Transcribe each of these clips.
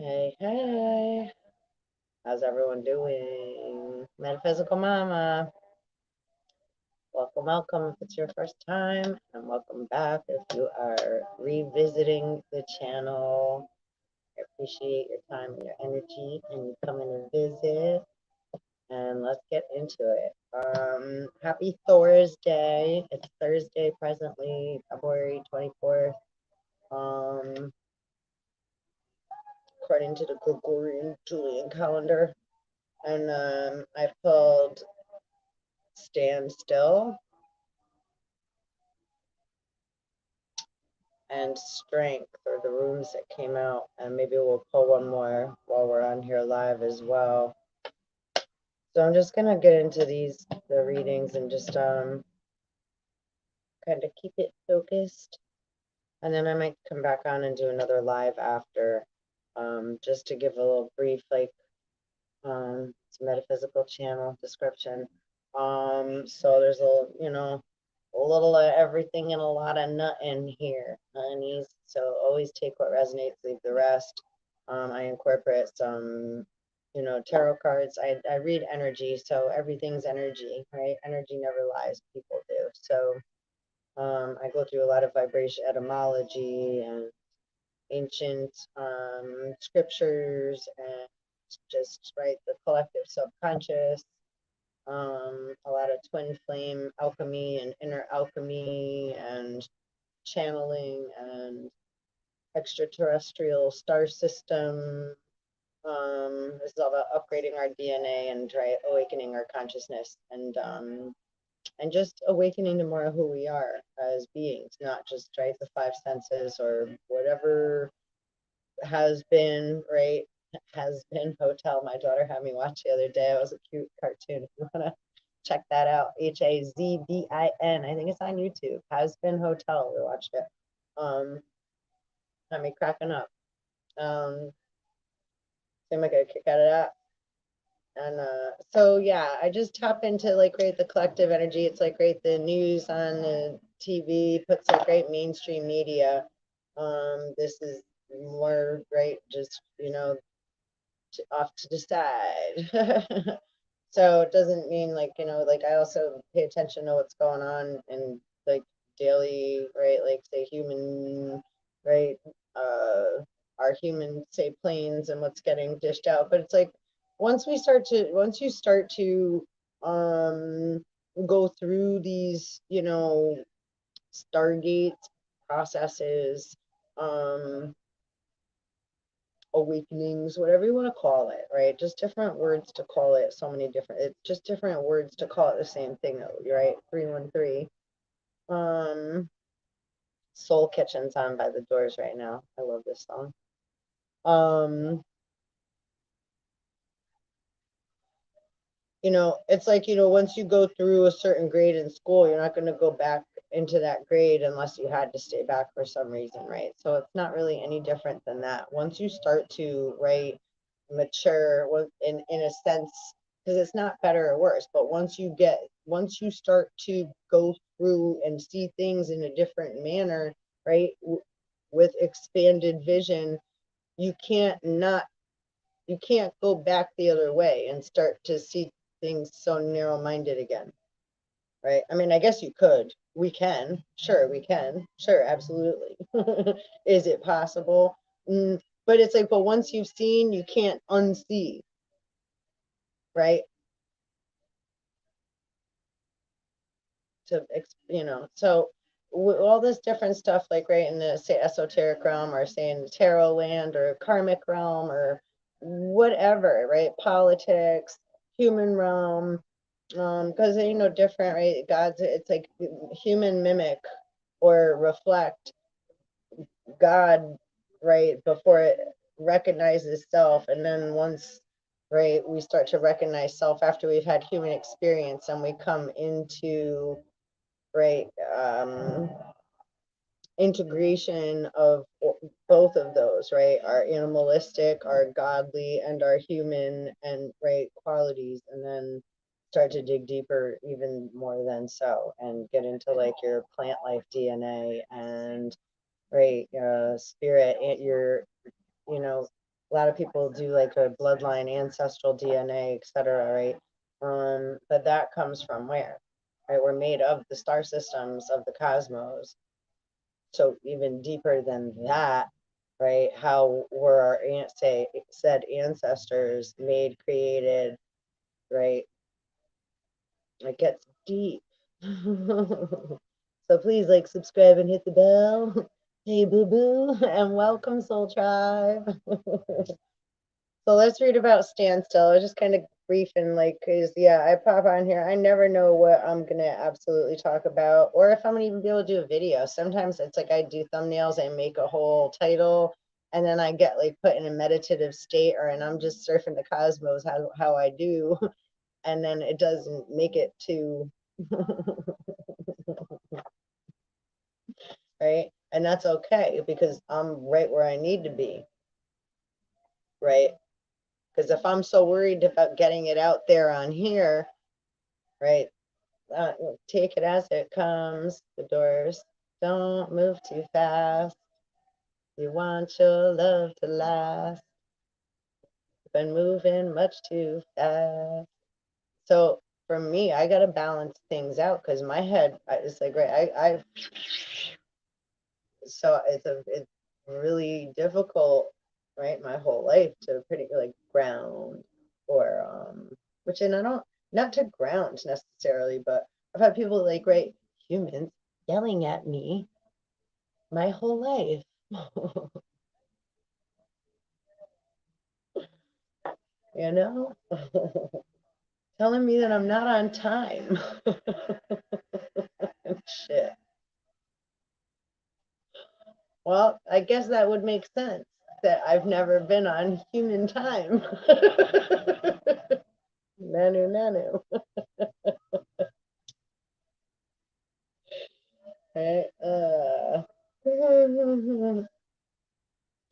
Hey, hey, how's everyone doing? Metaphysical Mama, welcome, welcome if it's your first time, and welcome back if you are revisiting the channel. I appreciate your time and your energy and you coming to visit, and let's get into it. Happy Thorsday. It's Thursday presently, February 24th. Um, According to the Gregorian Julian calendar. And I pulled Stand Still and Strength, or the runes that came out, and maybe we'll pull one more while we're on here live as well. So I'm just gonna get into the readings and just kind of keep it focused, and then I might come back on and do another live after, just to give a little brief some metaphysical channel description. So there's a little of everything and a lot of nut in here, honeys. So always take what resonates, leave the rest. I incorporate some, tarot cards. I read energy, so everything's energy, right? Energy never lies, people do. So I go through a lot of vibration etymology and ancient scriptures and just, right, the collective subconscious, a lot of twin flame alchemy and inner alchemy and channeling and extraterrestrial star system. This is all about upgrading our DNA and, right, awakening our consciousness and just awakening to more of who we are as beings, not just, right, the five senses or whatever has been, right, has been hotel. My daughter had me watch the other day. It was a cute cartoon. If you want to check that out, Hazbin. I think it's on YouTube. Has Been Hotel. We watched it. Had me cracking up. Seemed like I kick out of that. And so yeah, I just tap into, like, right, the collective energy. It's like, right, the news on the TV puts, like, right, mainstream media. This is more, right, just, off to the side. So it doesn't mean, like, like, I also pay attention to what's going on in, like, daily, right, like, say, human, right, our human, say, planes and what's getting dished out. But it's like, once you start to go through these, stargates processes, awakenings, whatever you want to call it, right? Just different words to call it. So many different, it's just different words to call it the same thing, right? 313. Soul Kitchen's on by the Doors right now. I love this song. It's like, once you go through a certain grade in school, you're not going to go back into that grade unless you had to stay back for some reason, right? So it's not really any different than that. Once you start to, right, mature, in a sense, because it's not better or worse, but once you start to go through and see things in a different manner, right, with expanded vision, you can't not you can't go back the other way and start to see things so narrow-minded again, right? I mean, I guess you could. We can. Sure, we can. Sure, absolutely. Is it possible? But it's like, but once you've seen, you can't unsee, right? So all this different stuff, like, right, in the, say, esoteric realm, or say in the tarot land, or karmic realm, or whatever, right? Politics, human realm, because different, right? God's, it's like human mimic or reflect God, right, before it recognizes self. And then once, right, we start to recognize self after we've had human experience, and we come into, right, integration of both of those, right, our animalistic, our godly, and our human, and, right, qualities, and then start to dig deeper even more than so, and get into, like, your plant life DNA and, right, spirit, and your, you know a lot of people do like a bloodline, ancestral DNA, etc., right? But that comes from where? Right? We're made of the star systems of the cosmos. So even deeper than that, right? How were our said ancestors made, created, right? It gets deep. So please like, subscribe, and hit the bell. Hey boo boo, and welcome Soul Tribe. So let's read about Standstill. It's just kind of brief and like, cause yeah, I pop on here. I never know what I'm gonna absolutely talk about, or if I'm gonna even be able to do a video. Sometimes it's like I do thumbnails, I make a whole title, and then I get like put in a meditative state, and I'm just surfing the cosmos how I do, and then it doesn't make it to right, and that's okay because I'm right where I need to be, right? Because if I'm so worried about getting it out there on here, right, take it as it comes. The doors don't move too fast. You want your love to last. Been moving much too fast. So for me, I gotta balance things out because my head is like, right, I so it's really difficult, right, my whole life to pretty like ground or which, and I don't, not to ground necessarily, but I've had people like, right, humans yelling at me my whole life. You know, telling me that I'm not on time. Shit. Well, I guess that would make sense that I've never been on human time. Nanu, nanu. Right?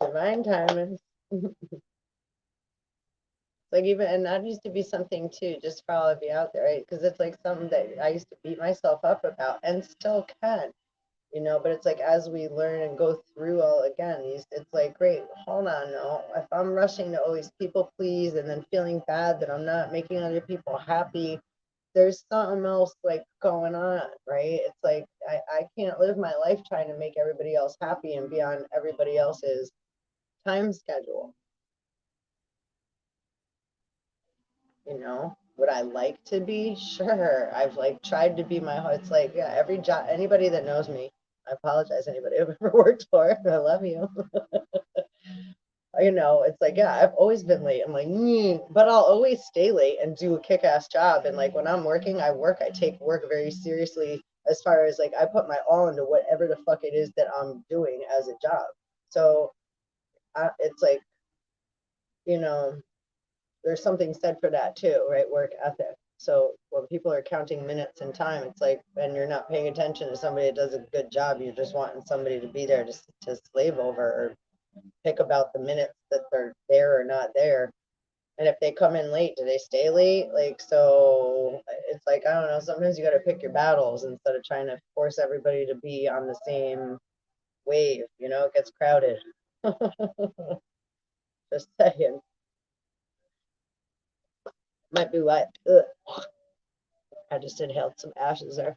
Divine timing. Like even, and that used to be something too, just for all of you out there, right? Because it's like something that I used to beat myself up about and still can, you know, but it's like as we learn and go through all again, it's like, great, hold on, no, if I'm rushing to always people please and then feeling bad that I'm not making other people happy, there's something else like going on, right? It's like I can't live my life trying to make everybody else happy and be on everybody else's time schedule. You know, would I like to be? Sure. I've like tried to be my, it's like, yeah, every job, anybody that knows me, I apologize, anybody I've ever worked for, I love you. You know, it's like, yeah, I've always been late. I'm like, but I'll always stay late and do a kick-ass job. And like when I'm working, I work, I take work very seriously as far as like I put my all into whatever the fuck it is that I'm doing as a job. So it's like, you know, there's something said for that too, right? Work ethic. So when people are counting minutes and time, it's like, and you're not paying attention to somebody that does a good job, you're just wanting somebody to be there to slave over or pick about the minutes that they're there or not there. And if they come in late, do they stay late? Like, so it's like, I don't know, sometimes you got to pick your battles instead of trying to force everybody to be on the same wave, you know, it gets crowded. Just saying. Might be what, I just inhaled some ashes there.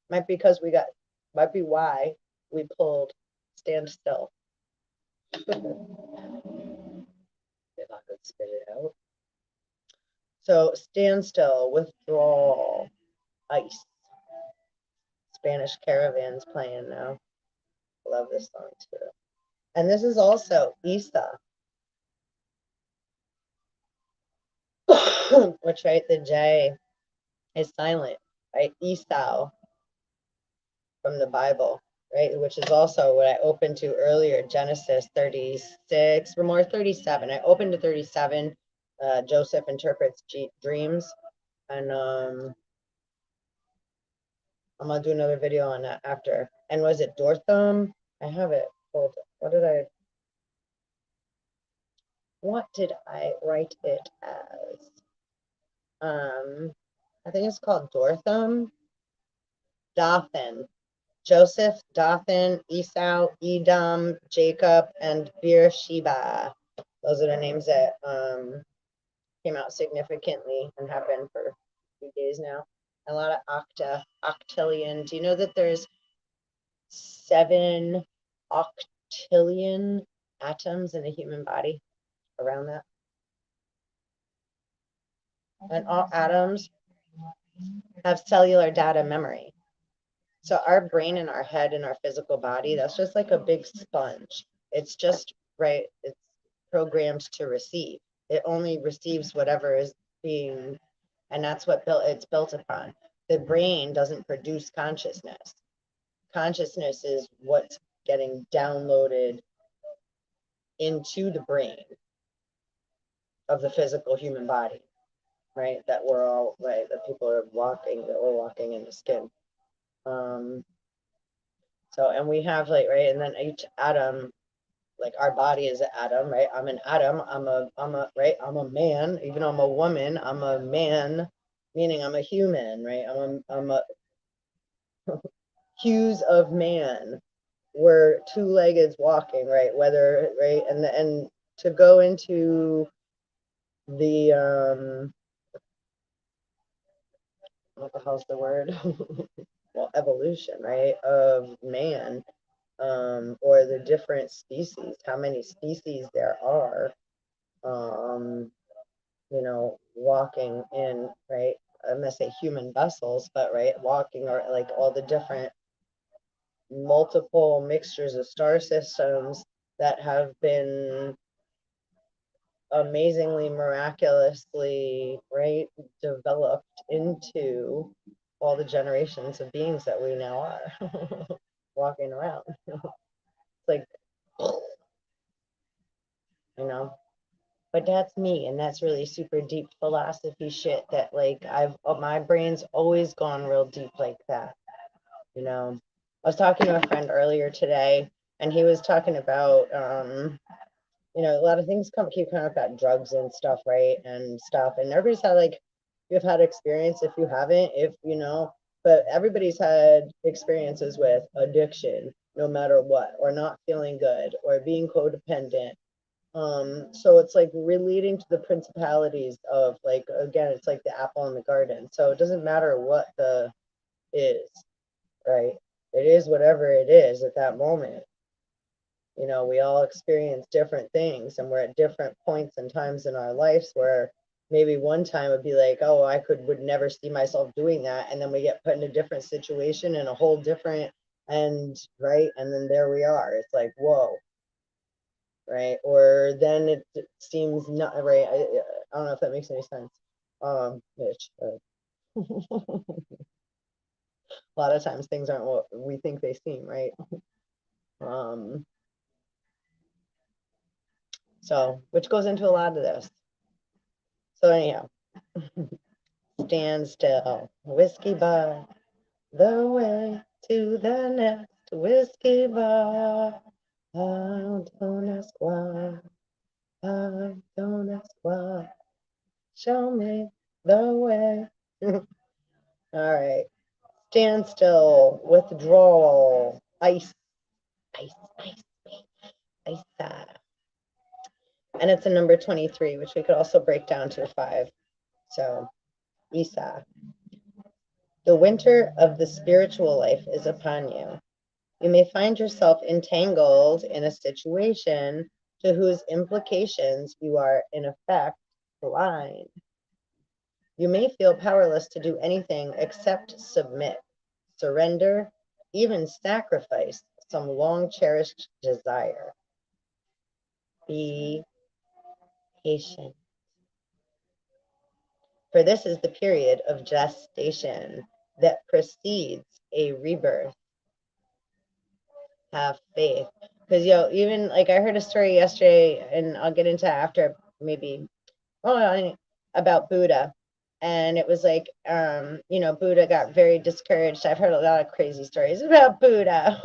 Might be because might be why we pulled Stand Still. If I could spit it out. So Stand Still, withdrawal, ice. Spanish Caravan's playing now. Love this song too. And this is also Isa, which, right, the J is silent, right? Esau from the Bible, right? Which is also what I opened to earlier, Genesis 36, or more 37. I opened to 37. Joseph interprets dreams. And I'm gonna do another video on that after. And was it Dortham? I have it. Hold on. What did I write it as? I think it's called Dortham. Dothan. Joseph, Dathan, Esau, Edom, Jacob, and Beersheba. Those are the names that came out significantly and have been for a few days now. A lot of octillion. Do you know that there's 7 octillion atoms in a human body? Around that? And all atoms have cellular data memory. So our brain and our head and our physical body, that's just like a big sponge. It's just, right, it's programmed to receive. It only receives whatever is being, and that's what it's built upon. The brain doesn't produce consciousness. Consciousness is what's getting downloaded into the brain of the physical human body, right? That we're all, right, that people are walking, that we're walking in the skin. So, and we have like, right, and then each atom, like our body is an atom, right? I'm an atom. I'm a, right? I'm a man. Even though I'm a woman, I'm a man, meaning I'm a human, right? I'm a hues of man. We're two-legged walking, right? Whether, right, and to go into the what the hell's the word? Well, evolution, right, of man, or the different species, how many species there are, you know, walking in, right, I'm gonna say human vessels, but right, walking, or like all the different multiple mixtures of star systems that have been amazingly, miraculously, right, developed into all the generations of beings that we now are walking around. It's like, you know, but that's me, and that's really super deep philosophy shit that like my brain's always gone real deep like that, you know. I was talking to a friend earlier today, and he was talking about you know, a lot of things keep coming up about drugs and stuff, right? And stuff. And everybody's had like, you've had experience, if you haven't, if you know, but everybody's had experiences with addiction, no matter what, or not feeling good, or being codependent. So it's like relating to the principalities of, like, again, it's like the apple in the garden. So it doesn't matter what the is, right? It is whatever it is at that moment. You know, we all experience different things, and we're at different points and times in our lives where maybe one time would be like, oh, would never see myself doing that. And then we get put in a different situation and a whole different, and right. And then there we are. It's like, whoa. Right. Or then it seems not right. I don't know if that makes any sense. Which, a lot of times things aren't what we think they seem, right? So, which goes into a lot of this. So anyhow, stand still, whiskey bar, the way to the next whiskey bar. Don't ask why, don't ask why. Show me the way. All right. Stand still, withdrawal, ice, ice, ice, ice. And it's a number 23, which we could also break down to 5. So, Isa. The winter of the spiritual life is upon you. You may find yourself entangled in a situation to whose implications you are, in effect, blind. You may feel powerless to do anything except submit, surrender, even sacrifice some long-cherished desire. Be patient. For this is the period of gestation that precedes a rebirth. Have faith. Because, even like I heard a story yesterday, and I'll get into after maybe, about Buddha. And it was like, Buddha got very discouraged. I've heard a lot of crazy stories about Buddha.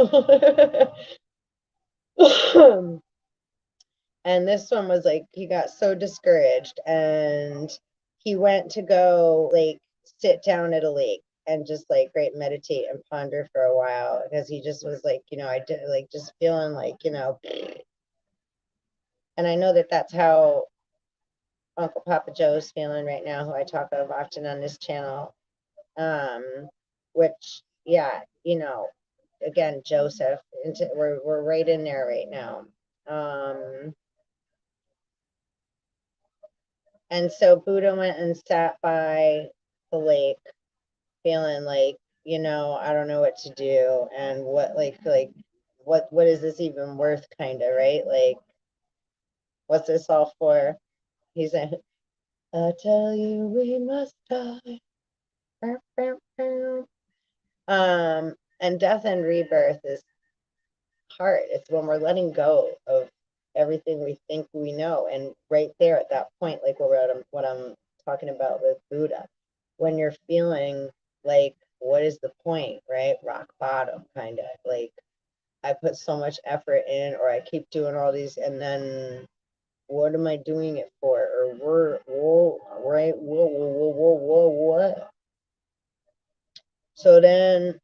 And this one was like, he got so discouraged, and he went to go like sit down at a lake. and just like great meditate and ponder for a while, because he just was like, I did like just feeling like, and I know that that's how Uncle Papa Joe's feeling right now, who I talk of often on this channel. Which, yeah, again, Joseph, we're right in there right now. And so Buddha went and sat by the lake, feeling like, I don't know what to do, and what is this even worth, kind of, right? Like, what's this all for? He said, I tell you we must die. And death and rebirth is hard. It's when we're letting go of everything we think we know. And right there at that point, like what I'm talking about with Buddha, when you're feeling like, what is the point, right? Rock bottom, kind of like, I put so much effort in, or I keep doing all these, and then what am I doing it for? Or what? So then,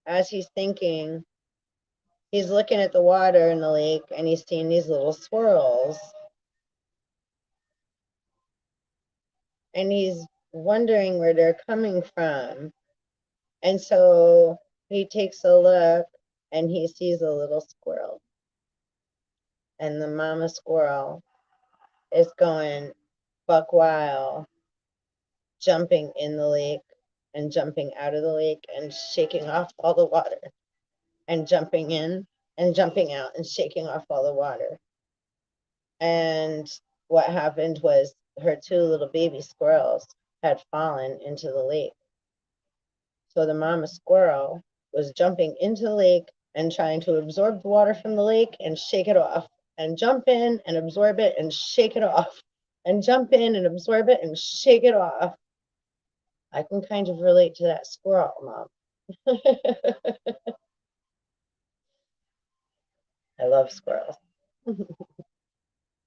as he's thinking, he's looking at the water in the lake, and he's seeing these little swirls. And he's wondering where they're coming from. And so he takes a look, and he sees a little squirrel. And the mama squirrel is going buck wild, jumping in the lake and jumping out of the lake and shaking off all the water, and jumping in and jumping out and shaking off all the water. And what happened was her two little baby squirrels had fallen into the lake. So the mama squirrel was jumping into the lake and trying to absorb the water from the lake and shake it off, and jump in and absorb it and shake it off, and jump in and absorb it and shake it off. I can kind of relate to that squirrel, Mom. I love squirrels.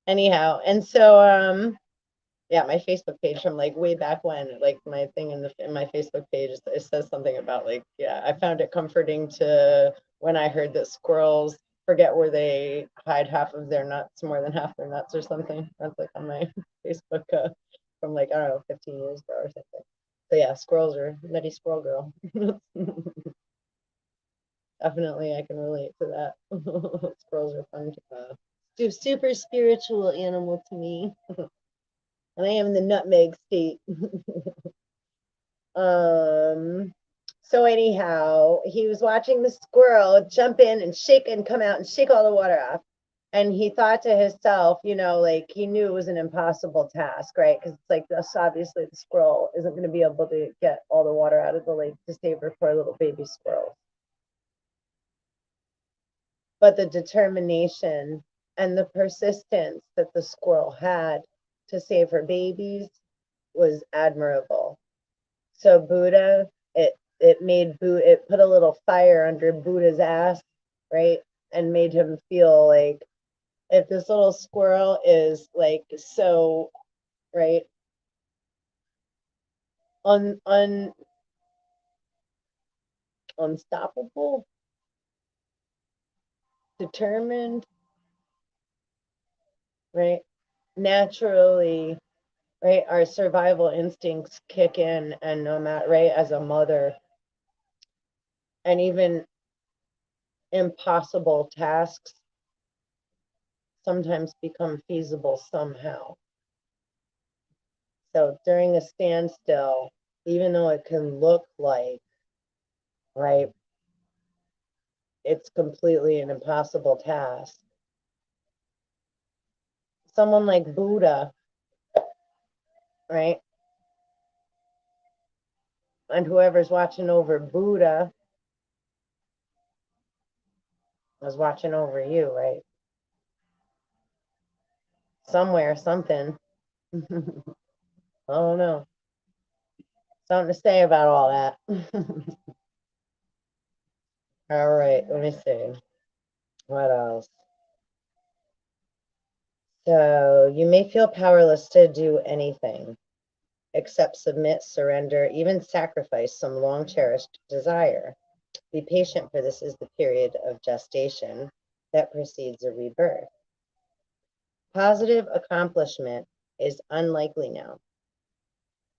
Anyhow, and so yeah, my Facebook page from like way back when, like my thing in my Facebook page, it says something about like, yeah, I found it comforting to when I heard that squirrels forget where they hide half of their nuts, more than half their nuts or something. That's like on my Facebook from like, I don't know, 15 years ago or something. So yeah, squirrels are nutty squirrel girl. Definitely, I can relate to that. Squirrels are fun to super spiritual animal to me. And I am in the nutmeg state. So anyhow, he was watching the squirrel jump in and shake and come out and shake all the water off. And he thought to himself, like he knew it was an impossible task, right? Because it's like, this, obviously the squirrel isn't going to be able to get all the water out of the lake to save her poor little baby squirrel. But the determination and the persistence that the squirrel had to save her babies was admirable. So Buddha, it put a little fire under Buddha's ass, right? And made him feel like, if this little squirrel is like so, right, unstoppable, determined, right, naturally, right, our survival instincts kick in, and no matter, right, as a mother, and even impossible tasks sometimes become feasible somehow. So during a standstill, even though it can look like, right, it's completely an impossible task, someone like Buddha, right, and whoever's watching over Buddha is watching over you, right? Somewhere, something. I don't know. Something to say about all that. All right, let me see. What else? So you may feel powerless to do anything. accept, submit, surrender, even sacrifice some long cherished desire. Be patient, for this is the period of gestation that precedes a rebirth. Positive accomplishment is unlikely now.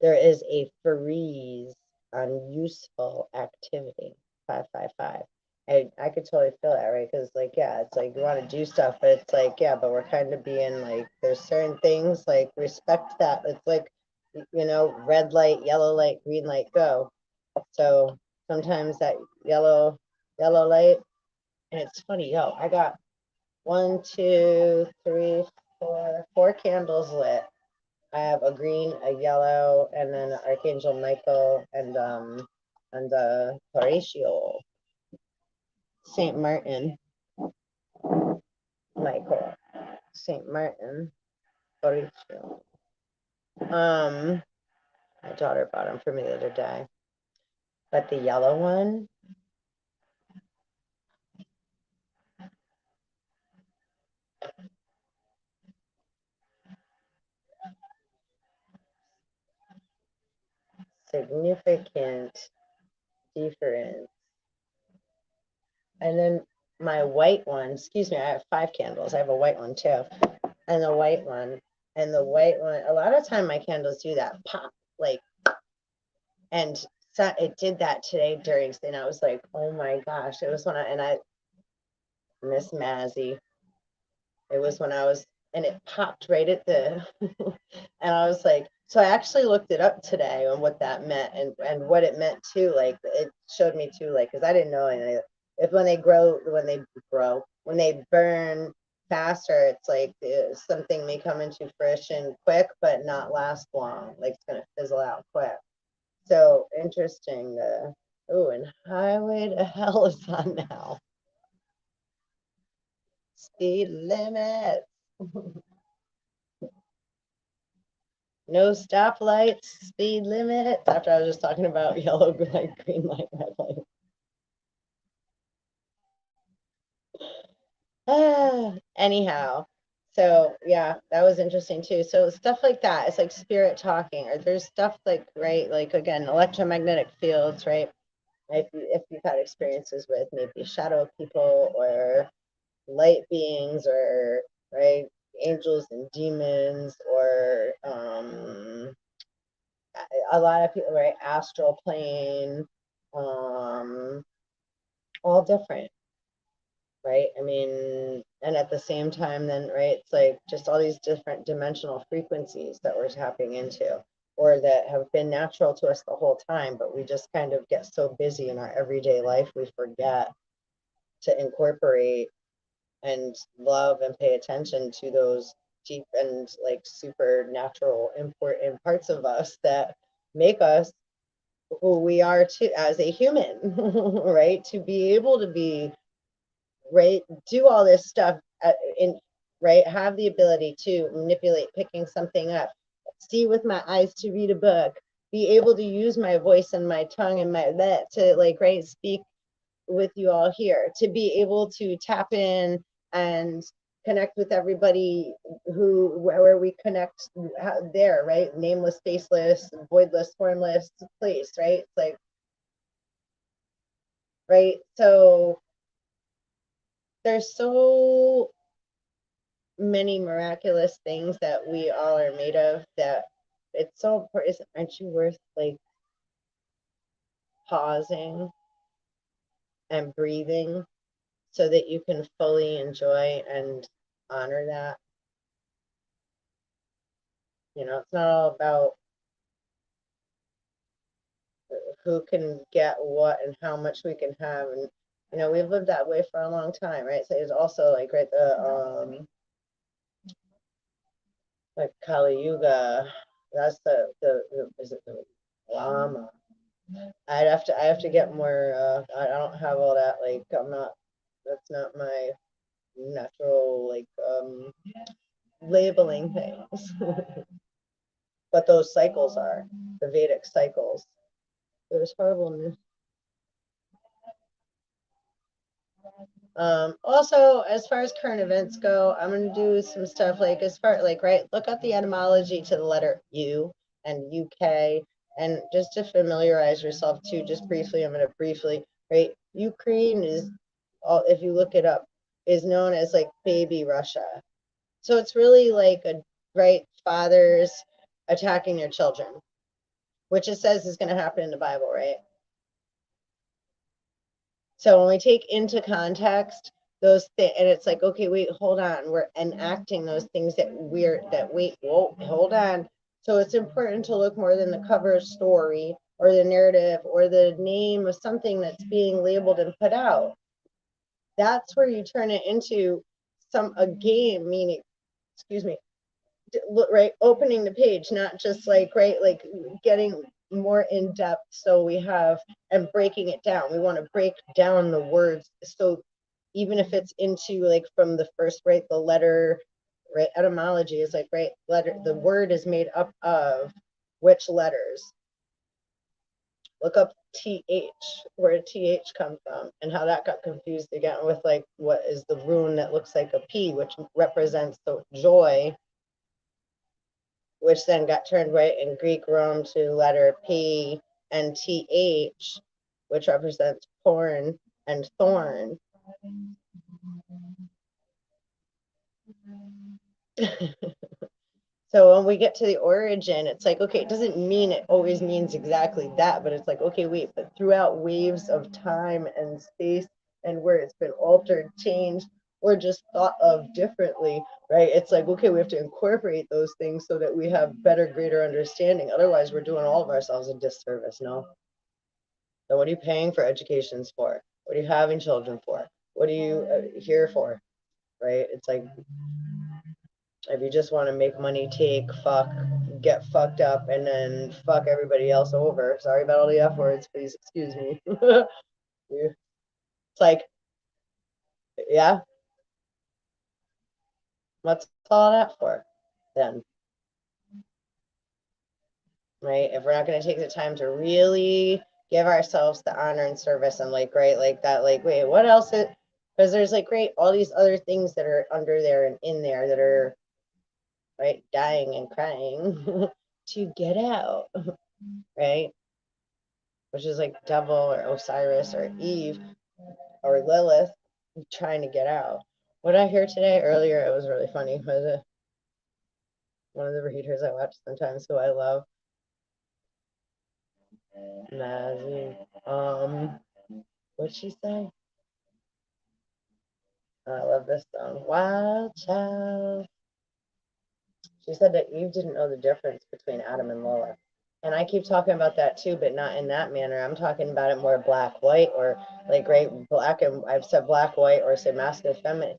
There is a freeze on useful activity. 555. I could totally feel that, right? Because, like, yeah, it's like you want to do stuff, but it's like, yeah, but we're kind of being like, there's certain things like respect that. It's like, red light, yellow light, green light, go. So sometimes that yellow light, and it's funny, I got 1, 2, 3, 4 candles lit. I have a green, a yellow, and then Archangel Michael and Horatio, Saint Martin, Michael, Saint Martin, Horatio. My daughter bought them for me the other day. But the yellow one, significant difference. And then my white one, excuse me, I have 5 candles. I have a white one too. And the white one, a lot of time my candles do that pop, like, and so it did that today during, and I was like, oh my gosh, it was Miss Mazzy, it was when I was, and it popped right at the, and I was like, so I actually looked it up today on what that meant and what it meant too. Like, it showed me too, like, because I didn't know anything. If when they burn faster, it's like something may come into fruition quick, but not last long. Like, it's gonna fizzle out quick. So interesting. Oh, and Highway to Hell is on now. Speed limit. No stoplights, speed limit. After I was just talking about yellow light, green light, red light. Anyhow, so yeah, that was interesting too. So stuff like that, it's like spirit talking, or there's stuff like, right, like, again, electromagnetic fields, right? If you've had experiences with maybe shadow people or light beings, or, right, angels and demons, or a lot of people, right, astral plane, all different, right? I mean, and at the same time, then, right, it's like just all these different dimensional frequencies that we're tapping into, or that have been natural to us the whole time, but we just kind of get so busy in our everyday life, we forget to incorporate and love and pay attention to those deep and like supernatural important parts of us that make us who we are to as a human, right? To be able to be, right, do all this stuff in, right, have the ability to manipulate picking something up, see with my eyes to read a book, be able to use my voice and my tongue and my that to, like, right, speak with you all here, to be able to tap in and connect with everybody where we connect there, right? Nameless, faceless, voidless, formless place, right? It's like, right? So there's so many miraculous things that we all are made of, that it's so important. Aren't you worth, like, pausing and breathing so that you can fully enjoy and honor that? It's not all about who can get what and how much we can have, and we've lived that way for a long time, right? So it's also like, right, the like Kali Yuga, that's the is it the Lama? I have to get more. I don't have all that. Like, I'm not. That's not my natural, like, labeling things. But those cycles are the Vedic cycles. There's horribleness. Also, as far as current events go, I'm gonna do some stuff like, as far like, right, look up the etymology to the letter U. and UK. And just to familiarize yourself too, just briefly, I'm going to briefly, right? Ukraine is, if you look it up, is known as like baby Russia. So it's really like a, right, fathers attacking their children, which it says is going to happen in the Bible, right? So when we take into context those things, and it's like, okay, wait, hold on, we're enacting those things wait, whoa, hold on. So it's important to look more than the cover story or the narrative or the name of something that's being labeled and put out. That's where you turn it into a game, meaning, excuse me, right, opening the page, not just like, right, like getting more in depth, so we have, and breaking it down. We want to break down the words, so even if it's into like from the first, right, the letter, right, etymology is like, right, letter, the word is made up of which letters. Look up TH, where did TH come from, and how that got confused again with like what is the rune that looks like a P, which represents the joy, which then got turned, right, in Greek Rome to letter P, and TH, which represents porn and thorn. So when we get to the origin, it's like, okay, it doesn't mean it always means exactly that, but it's like, okay, wait, but throughout waves of time and space and where it's been altered, changed, or just thought of differently, right? It's like, okay, we have to incorporate those things so that we have better, greater understanding. Otherwise, we're doing all of ourselves a disservice, no? So what are you paying for educations for? What are you having children for? What are you here for, right? It's like, if you just want to make money, take, fuck, get fucked up, and then fuck everybody else over. Sorry about all the F words, please excuse me. It's like, yeah, what's all that for then? Right? If we're not going to take the time to really give ourselves the honor and service and like, right, like that, like, wait, what else? Because there's like, great, all these other things that are under there and in there that are, right, dying and crying to get out, right? Which is like devil or Osiris or Eve or Lilith trying to get out. What I hear today earlier, it was really funny. Was one of the readers I watch sometimes, who I love, Mazzy. What'd she say? I love this song. Wild Child. She said that Eve didn't know the difference between Adam and Lilith. And I keep talking about that too, but not in that manner. I'm talking about it more black, white, or like, right, black, and I've said black, white, or say masculine, feminine.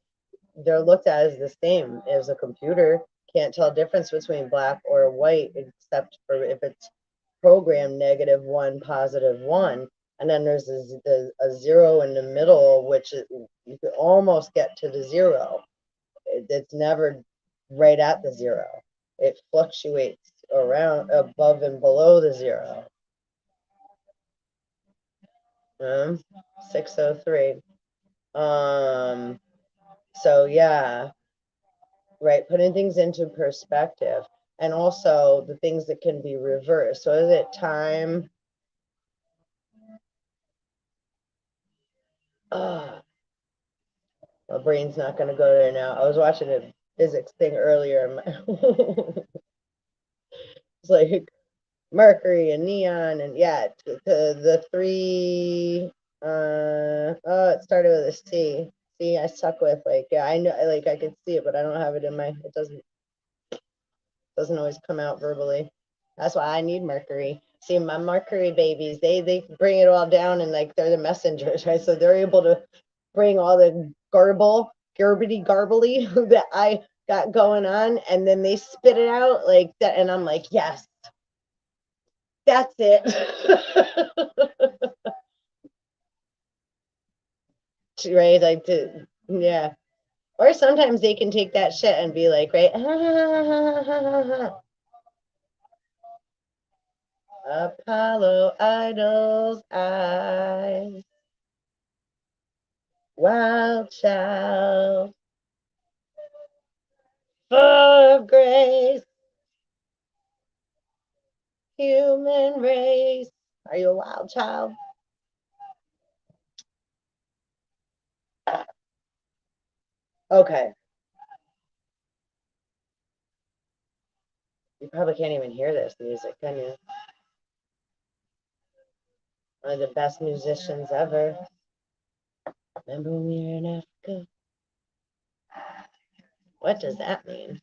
They're looked at as the same as a computer. Can't tell difference between black or white, except for if it's programmed -1, +1. And then there's a zero in the middle, which you could almost get to the zero. It's never right at the zero. It fluctuates around above and below the zero. 603. So yeah, right, putting things into perspective, and also the things that can be reversed. So is it time? My brain's not going to go there now. I was watching a physics thing earlier. It's like mercury and neon, and yeah, the three. Oh, it started with a C. See, I suck with, like, yeah, I know, like, I could see it, but I don't have it in my. It doesn't always come out verbally. That's why I need Mercury. See, my Mercury babies, they bring it all down, and like they're the messengers, right? So they're able to bring all the garbity garbly that I got going on, and then they spit it out like that, and I'm like, yes, that's it. Right? Like, yeah. Or sometimes they can take that shit and be like, right? Apollo idol's eyes, wild child, full of grace. human race. Are you a wild child? Okay. You probably can't even hear this music, can you? One of the best musicians ever. Remember when we were in Africa? What does that mean?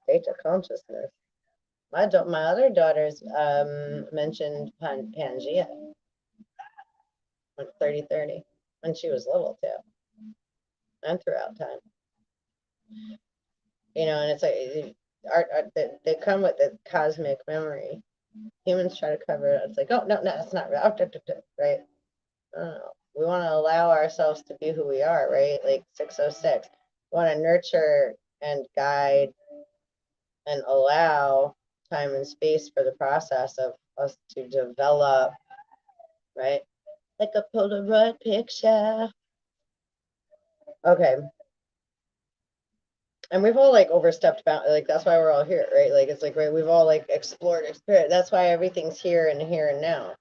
State of consciousness. My other daughters mentioned Pangea, like 30-30, when she was little too, and throughout time. You know, and it's like they come with the cosmic memory. Humans try to cover it. It's like, oh no, that's not real, right? I don't know. We want to allow ourselves to be who we are, right? Like 606. We want to nurture and guide and allow time and space for the process of us to develop, right? Like a Polaroid picture. Okay. And we've all like overstepped bound, like that's why we're all here, right? Like it's like, right, we've all like explored spirit. That's why everything's here and now.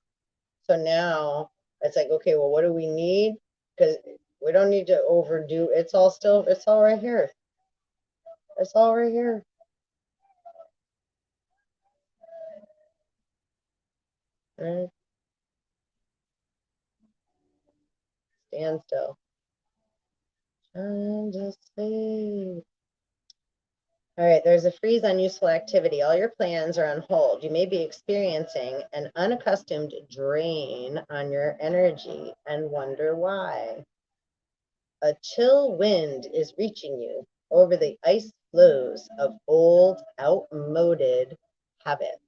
So now it's like, okay, well, what do we need? Because we don't need to overdo. It's all right here. It's all right here. Right? Stand still. Trying to sleep. All right, there's a freeze on useful activity. All your plans are on hold. You may be experiencing an unaccustomed drain on your energy and wonder why. A chill wind is reaching you over the ice floes of old, outmoded habits.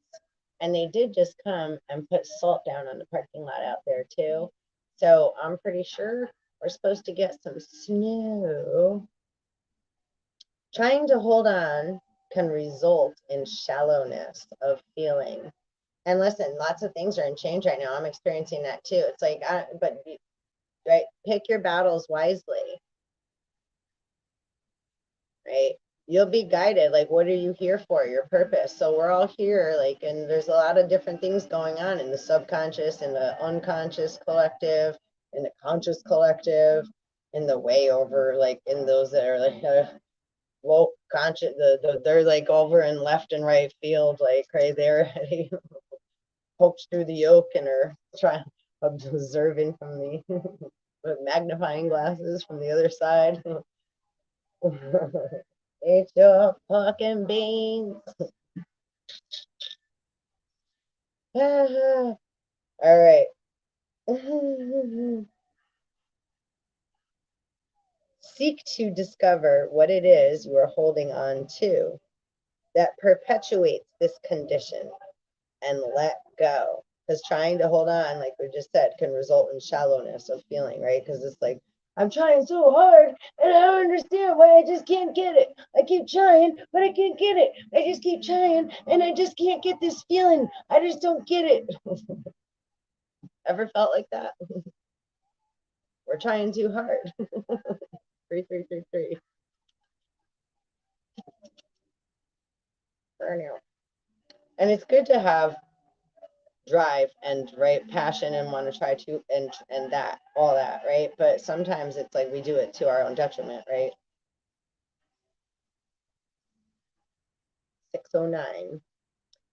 And they did just come and put salt down on the parking lot out there too. So I'm pretty sure we're supposed to get some snow. Trying to hold on can result in shallowness of feeling. And listen, lots of things are in change right now. I'm experiencing that too. It's like, but right, pick your battles wisely, right? You'll be guided. Like, what are you here for? Your purpose. So we're all here, like, and there's a lot of different things going on in the subconscious, in the unconscious collective, in the conscious collective, in the way over, like in those that are like woke conscious, they're like over in left and right field, like right there, poked through the yoke and are trying observing from the with magnifying glasses from the other side. It's your fucking beans. All right. Seek to discover what it is you are holding on to that perpetuates this condition and let go. Because trying to hold on, like we just said, can result in shallowness of feeling, right? Because it's like, I'm trying so hard and I don't understand why I just can't get it. I keep trying, but I can't get it. I just keep trying and I just can't get this feeling. I just don't get it. Ever felt like that? We're trying too hard. 3333. Burnout. And it's good to have drive and right passion and want to try to and that all that, right? But sometimes it's like we do it to our own detriment, right? 609.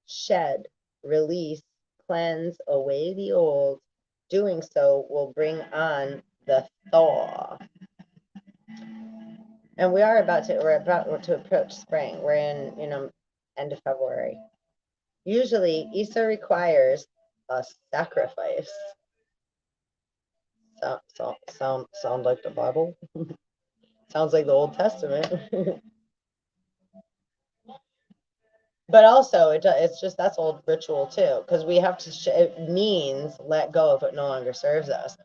Shed, release, cleanse away the old. Doing so will bring on the thaw. And we're about to approach spring. We're in, end of February. Usually Isa requires a sacrifice. Sound like the Bible? Sounds like the Old Testament. But also, it's just that's old ritual too, because we have to. It means let go if it no longer serves us.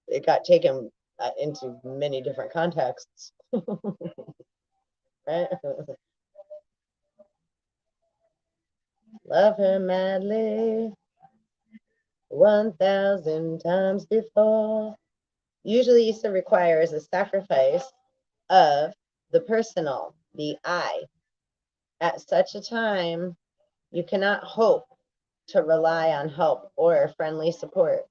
It got taken into many different contexts, right? Love her madly 1,000 times before. Usually, Easter requires a sacrifice of the personal, the I. At such a time, you cannot hope to rely on help or friendly support,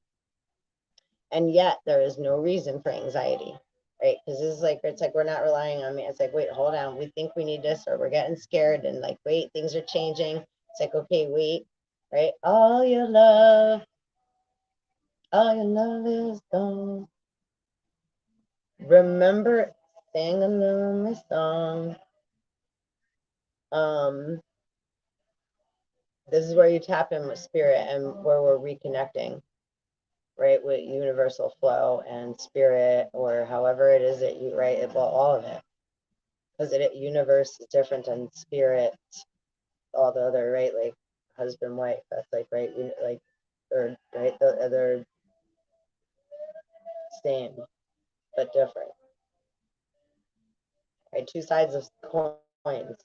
and yet there is no reason for anxiety, right? Because this is like, it's like we're not relying on me. It's like, wait, hold on, we think we need this, or we're getting scared, and like, wait, things are changing. It's like, okay, wait, right? All your love is gone. Remember, sing a lonely song. This is where you tap in with spirit and where we're reconnecting, right, with universal flow and spirit, or however it is that you, right, well, all of it, because it universe is different than spirit, all the other, right, like husband, wife, that's like, right, like, or right, the other, same but different, right, two sides of coins,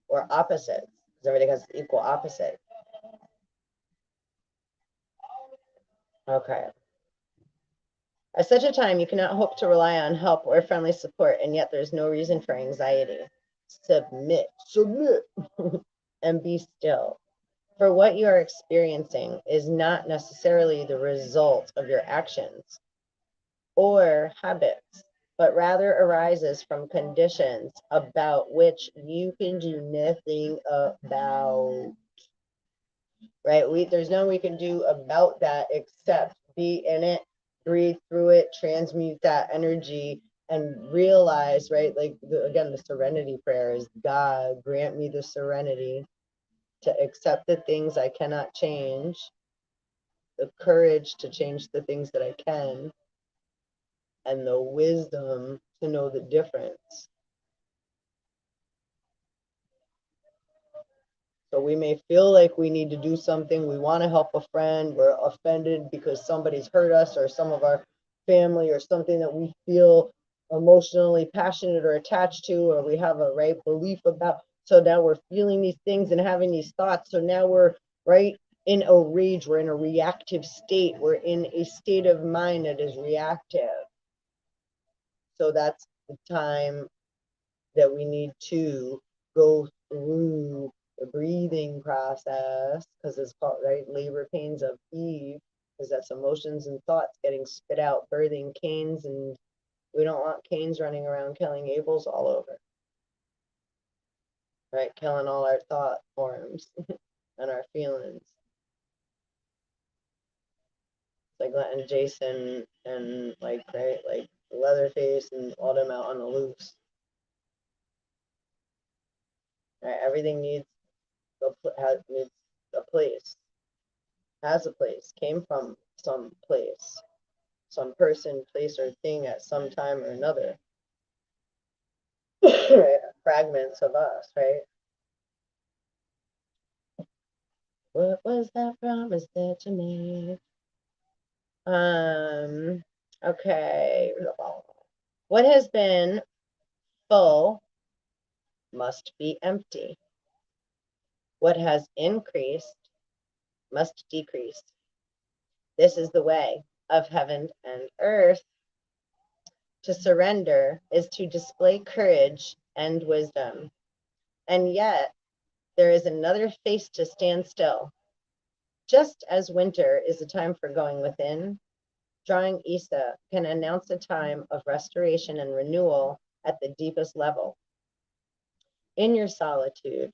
or opposites, because everything has equal opposite. Okay. At such a time, you cannot hope to rely on help or friendly support, and yet there's no reason for anxiety. Submit, and be still. For what you are experiencing is not necessarily the result of your actions or habits, but rather arises from conditions about which you can do nothing about. Right? There's nothing we can do about that except be in it, breathe through it, transmute that energy, and realize, right? Like, again, the Serenity Prayer is, God, grant me the serenity to accept the things I cannot change, the courage to change the things that I can, and the wisdom to know the difference. So we may feel like we need to do something. We want to help a friend. We're offended because somebody's hurt us, or some of our family, or something that we feel emotionally passionate or attached to, or we have a right belief about. So now we're feeling these things and having these thoughts. So now we're right in a rage. We're in a reactive state. We're in a state of mind that is reactive. So that's the time that we need to go through the breathing process, because it's called, right, labor pains of Eve, because that's emotions and thoughts getting spit out, birthing Cains, and we don't want Cains running around killing Abels all over, right, killing all our thought forms and our feelings. It's like letting Jason and, like, right, like Leatherface and all them out on the loose. Right, everything needs a place, has a place, came from some place, some person, place, or thing at some time or another. Right? Fragments of us, right? What was that promise that you made? Okay. What has been full must be empty. What has increased must decrease. This is the way of heaven and earth. To surrender is to display courage and wisdom. And yet, there is another face to stand still. Just as winter is a time for going within, drawing Isa can announce a time of restoration and renewal at the deepest level. In your solitude,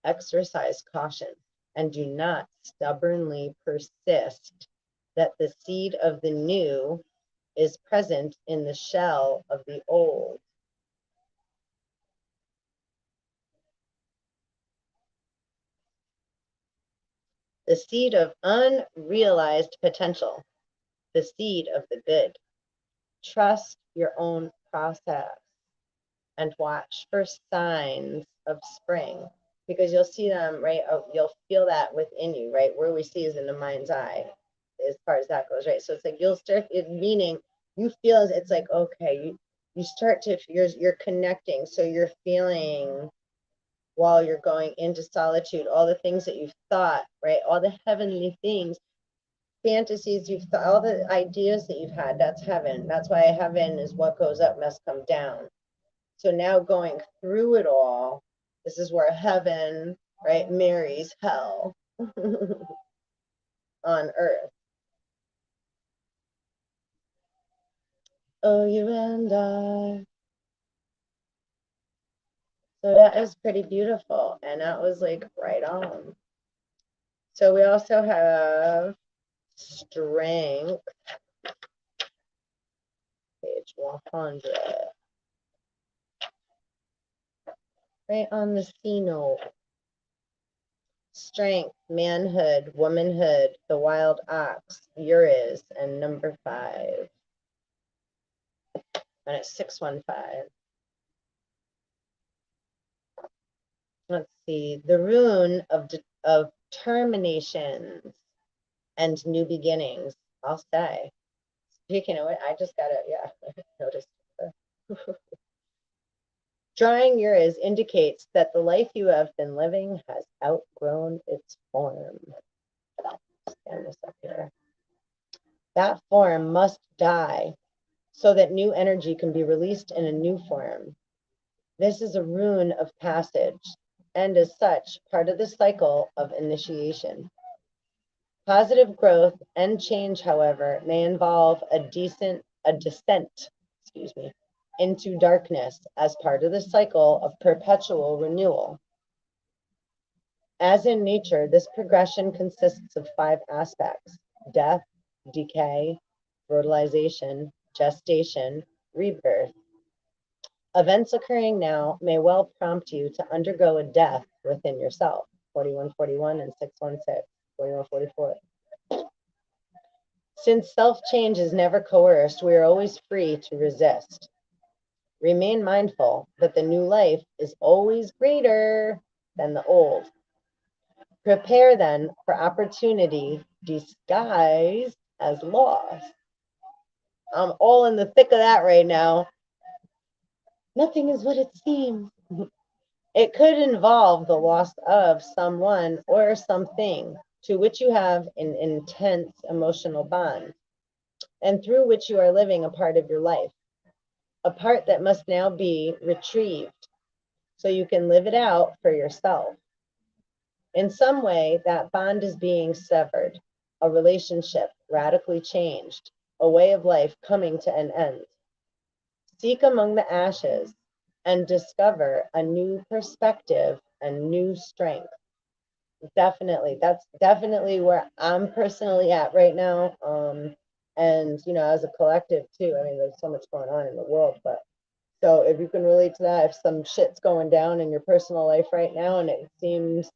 exercise caution and do not stubbornly persist that the seed of the new is present in the shell of the old. The seed of unrealized potential, the seed of the good. Trust your own process and watch for signs of spring, because you'll see them, right? You'll feel that within you, right? Where we see is in the mind's eye, as far as that goes, right? So it's like you'll start it, meaning you feel, it's like, okay, you start to, you're connecting, so you're feeling, while you're going into solitude, all the things that you've thought, right? All the heavenly things, fantasies you've thought, all the ideas that you've had, that's heaven. That's why heaven is what goes up must come down. So now going through it all, this is where heaven, right, marries hell on earth. Oh, you and I. So that is pretty beautiful. And that was like right on. So we also have strength, page 100. Right on the C note. Strength, manhood, womanhood, the wild ox, Uriz, and number 5. And it's 615. Let's see. The rune of terminations and new beginnings. I'll say. Speaking of it, I just got it. Yeah, I noticed. Drawing yours indicates that the life you have been living has outgrown its form. Stand this up here. That form must die so that new energy can be released in a new form. This is a rune of passage, and as such, part of the cycle of initiation. Positive growth and change, however, may involve a descent, into darkness as part of the cycle of perpetual renewal. As in nature, this progression consists of 5 aspects: death, decay, fertilization, gestation, rebirth. Events occurring now may well prompt you to undergo a death within yourself. 4141 and 616, 4144. Since self-change is never coerced, we are always free to resist. Remain mindful that the new life is always greater than the old. Prepare then for opportunity disguised as loss. I'm all in the thick of that right now. Nothing is what it seems. It could involve the loss of someone or something to which you have an intense emotional bond, and through which you are living a part of your life, a part that must now be retrieved so you can live it out for yourself. In some way, that bond is being severed, a relationship radically changed, a way of life coming to an end. Seek among the ashes and discover a new perspective and new strength. Definitely. That's definitely where I'm personally at right now. And, you know, as a collective too, I mean, there's so much going on in the world, but so if you can relate to that, if some shit's going down in your personal life right now and it seems,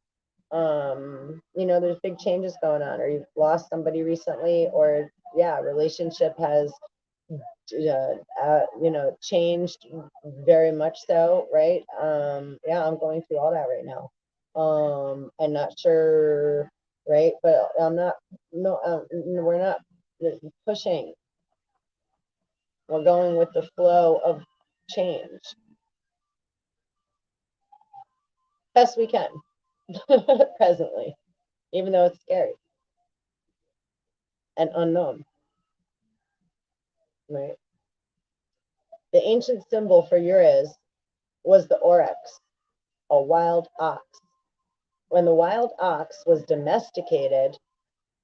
you know, there's big changes going on, or you've lost somebody recently, or yeah, relationship has you know, changed very much so, right? Yeah, I'm going through all that right now. I'm not sure, right? But I'm not, no, we're not pushing. We're going with the flow of change best we can presently, even though it's scary and unknown, right? The ancient symbol for Uriz was the oryx, a wild ox. When the wild ox was domesticated,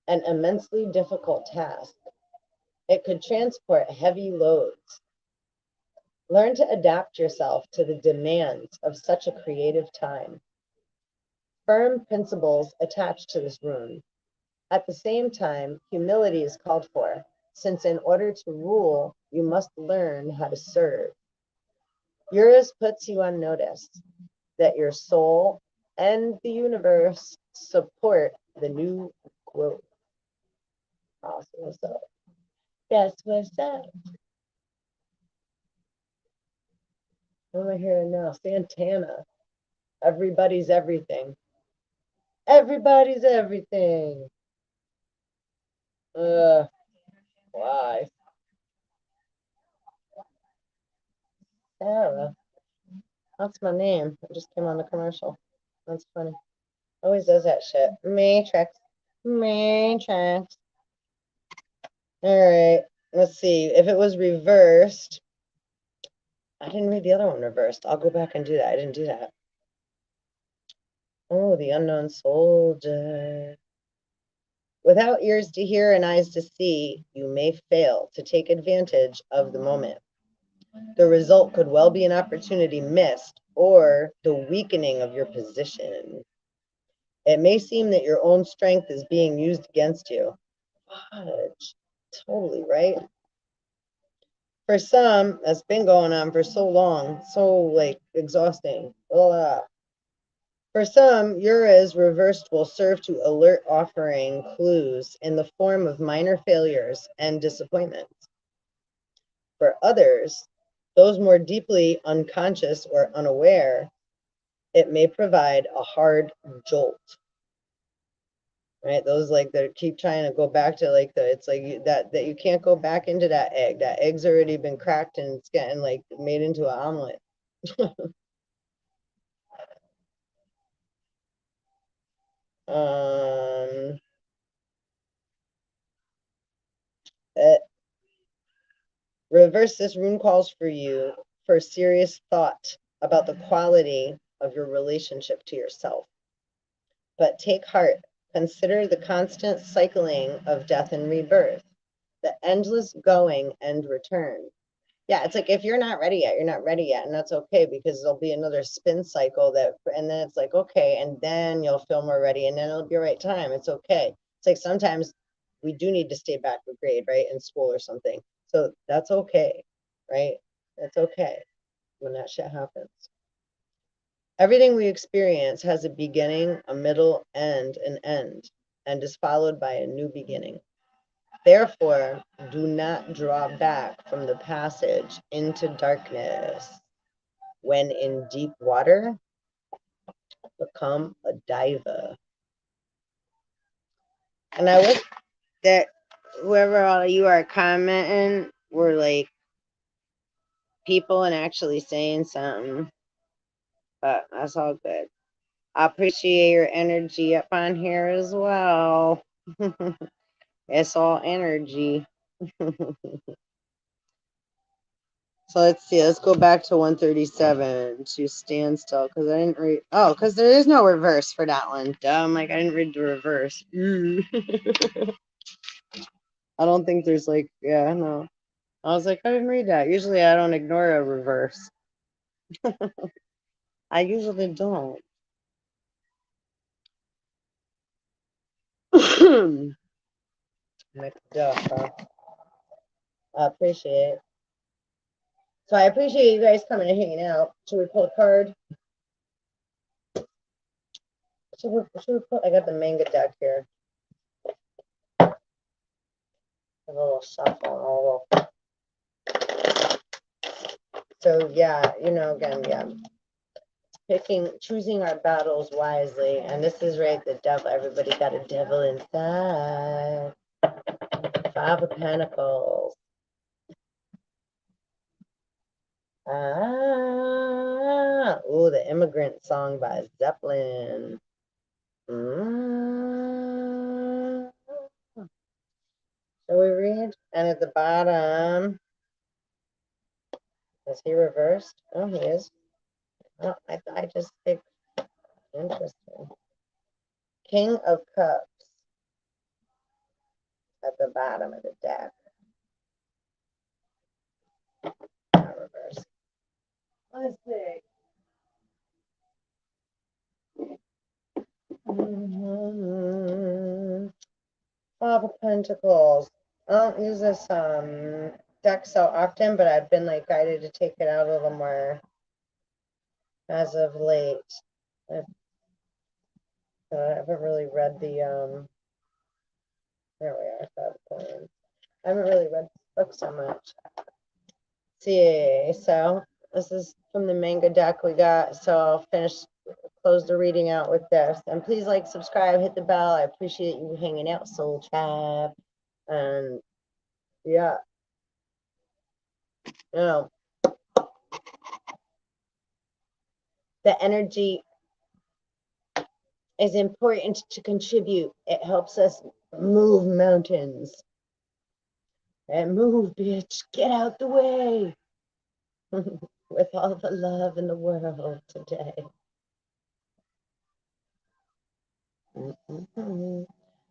an immensely difficult task, it could transport heavy loads. Learn to adapt yourself to the demands of such a creative time. Firm principles attached to this rune. At the same time, humility is called for, since in order to rule, you must learn how to serve. Urus puts you on notice that your soul and the universe support the new growth. Awesome. What's up? That's what's up. What am I hearing now? Santana. Everybody's everything. Everybody's everything. Why? Sarah. That's my name. I just came on the commercial. That's funny. Always does that shit. Matrix. Matrix. All right. Let's see. If it was reversed, I didn't read the other one reversed. I'll go back and do that. I didn't do that. Oh, the unknown soldier. Without ears to hear and eyes to see, you may fail to take advantage of the moment. The result could well be an opportunity missed or the weakening of your position. It may seem that your own strength is being used against you. Fudge. Totally right. For some, that's been going on for so long, so like exhausting. Ugh. For some, Ura's reversed will serve to alert, offering clues in the form of minor failures and disappointments. For others, those more deeply unconscious or unaware, it may provide a hard jolt. Right? Those like that keep trying to go back to like it's like that you can't go back into that egg. That egg's already been cracked and it's getting like made into an omelet. Reverse, this rune calls for you for serious thought about the quality of your relationship to yourself. But take heart, consider the constant cycling of death and rebirth, the endless going and return. Yeah, it's like if you're not ready yet, you're not ready yet, and that's okay because there'll be another spin cycle and then it's like, okay, and then you'll feel more ready, and then it'll be the right time. It's okay. It's like sometimes we do need to stay back for grade, right, in school or something. So that's okay, right? That's okay when that shit happens. Everything we experience has a beginning, a middle, and an end, and is followed by a new beginning. Therefore, do not draw back from the passage into darkness. When in deep water, become a diver. And I wish that whoever all of you are commenting were like people and actually saying something. But that's all good. I appreciate your energy up on here as well. It's all energy. So let's see. Let's go back to 137 to standstill because I didn't read. Oh, because there is no reverse for that one. Dumb. Like I didn't read the reverse. I don't think there's like. Yeah, no. I was like, I didn't read that. Usually I don't ignore a reverse. I usually don't. I appreciate it. So I appreciate you guys coming and hanging out. Should we pull a card? Should we pull? I got the manga deck here. A little shuffle. So yeah, again, yeah. Choosing our battles wisely. And this is right, the devil. Everybody got a devil inside. 5 of Pentacles. Oh, the Immigrant Song by Zeppelin. Shall we read? And at the bottom, is he reversed? Oh, he is. Oh, I just think, interesting. King of Cups at the bottom of the deck. Not reversed. Let's see. Five of Pentacles. I don't use this deck so often, but I've been like guided to take it out a little more as of late. I haven't really read the there we are, 5 of Coins. I haven't really read this book so much. See, so this is from the manga deck we got. So I'll close the reading out with this. And please like, subscribe, hit the bell. I appreciate you hanging out, Soul Tribe. And yeah, the energy is important to contribute. It helps us move mountains. And move, bitch. Get out the way. with all the love in the world today.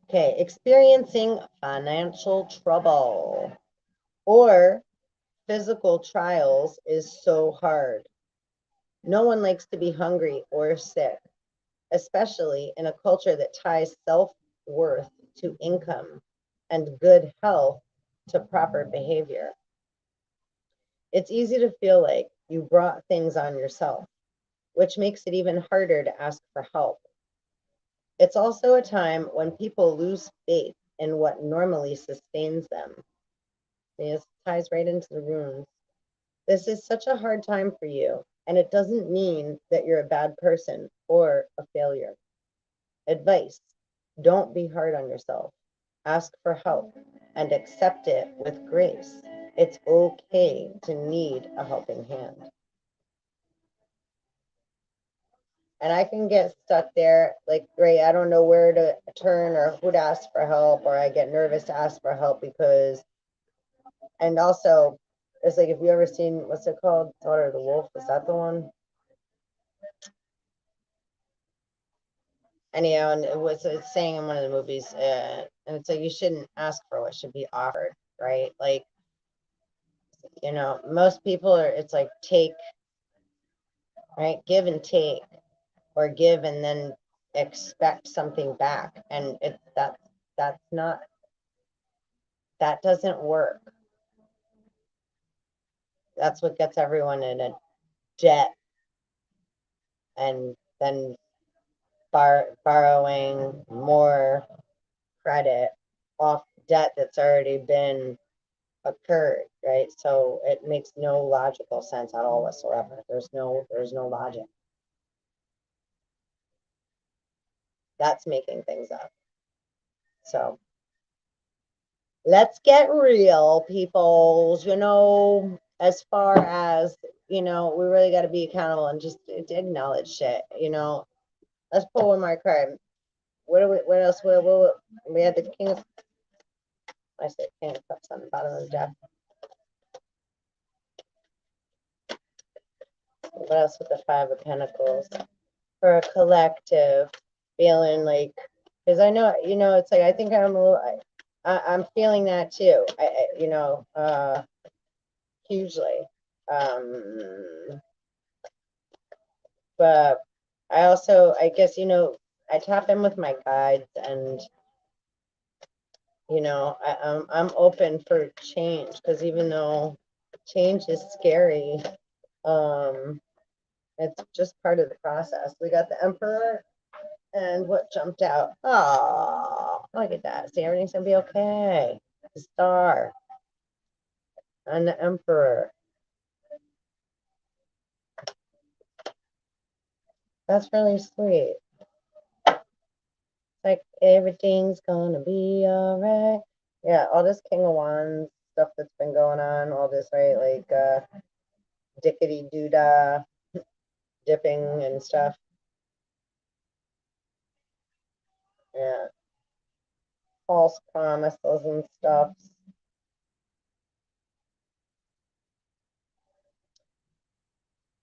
Okay, experiencing financial trouble or physical trials is so hard. No one likes to be hungry or sick, especially in a culture that ties self-worth to income and good health to proper behavior. It's easy to feel like you brought things on yourself, which makes it even harder to ask for help. It's also a time when people lose faith in what normally sustains them. This ties right into the runes. This is such a hard time for you, and it doesn't mean that you're a bad person or a failure. Advice: don't be hard on yourself. Ask for help and accept it with grace. It's okay to need a helping hand. And I can get stuck there, like, great, I don't know where to turn or who to ask for help, or I get nervous to ask for help because, and also, it's like, if you ever seen, what's it called? Daughter of the Wolf, is that the one? Anyhow, and it's saying in one of the movies, and it's like, you shouldn't ask for what should be offered, right? Like, most people are, it's like take, right? Give and take, or give and then expect something back. And that's not, that doesn't work. That's what gets everyone in a debt, and then borrowing more credit off debt that's already been occurred, right? So it makes no logical sense at all whatsoever. There's no logic. That's making things up. So let's get real, people. As far as, we really got to be accountable and just acknowledge shit. Let's pull one more card. What else? We had the King of, I said King of Cups on the bottom of the deck. What else with the Five of Pentacles? For a collective, feeling like, because I know, it's like, I think I'm a little, I'm feeling that too. Hugely. But I also, I guess, I tap in with my guides, and I'm open for change, because even though change is scary, it's just part of the process. We got the Emperor, and what jumped out? Oh, look at that. See, everything's gonna be okay. The Star and the Emperor. That's really sweet. Like, everything's gonna be all right. Yeah, all this King of Wands stuff that's been going on, all this, right? Like, dickety doodah, dipping and stuff. Yeah. False promises and stuff.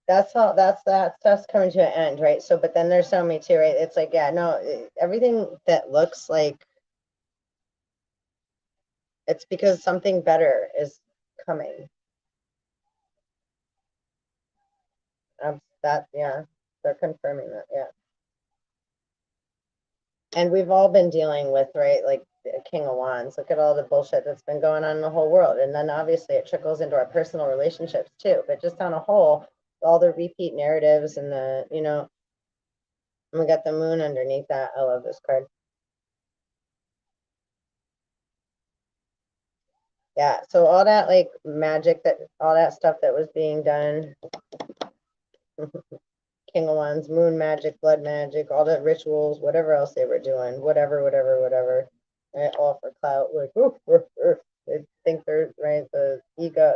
That's all, that stuff's coming to an end, right? So, but then there's so many too, right? It's like, yeah, no, everything that looks like it's because something better is coming. Yeah, they're confirming that, yeah. And we've all been dealing with, right, like the King of Wands. Look at all the bullshit that's been going on in the whole world. And then obviously it trickles into our personal relationships too. But just on a whole, all the repeat narratives and and we got the moon underneath that. I love this card. Yeah, so all that like magic, all that stuff that was being done, King of Wands, moon magic, blood magic, all the rituals, whatever else they were doing, whatever, right? All for clout, like, they think they're, right, the ego,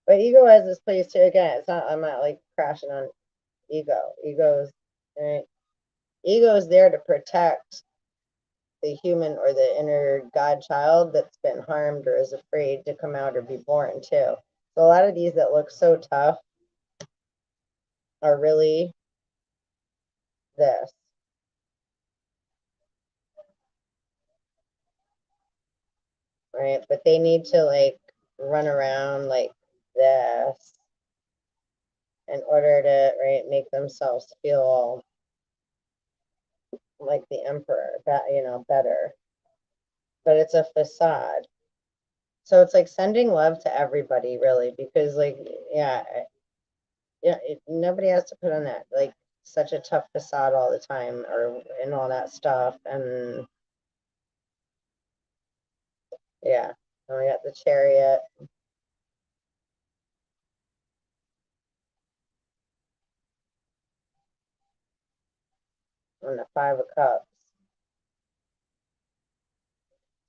but ego has this place too. Again, I'm not like crashing on ego. Right? Ego is there to protect the human or the inner God child that's been harmed or is afraid to come out or be born too. So a lot of these that look so tough are really this, right? But they need to like run around like this in order to, right, make themselves feel like the emperor, that, you know, better. But it's a facade. So it's like sending love to everybody, really, because like, yeah, nobody has to put on that like such a tough facade all the time, or and all that stuff. And yeah, and we got the Chariot and the Five of Cups.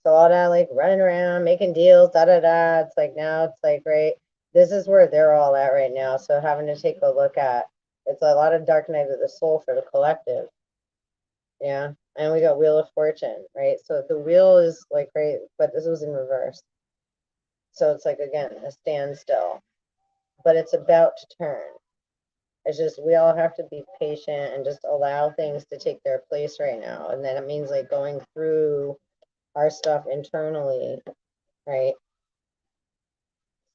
So all that like running around, making deals, da da da. It's like now it's like, right, this is where they're all at right now. So having to take a look at, it's a lot of dark night of the soul for the collective. Yeah. And we got Wheel of Fortune, right? So the wheel is like, right, but this was in reverse. So it's like, again, a standstill, but it's about to turn. It's just, we all have to be patient and just allow things to take their place right now. And then it means like going through our stuff internally, right?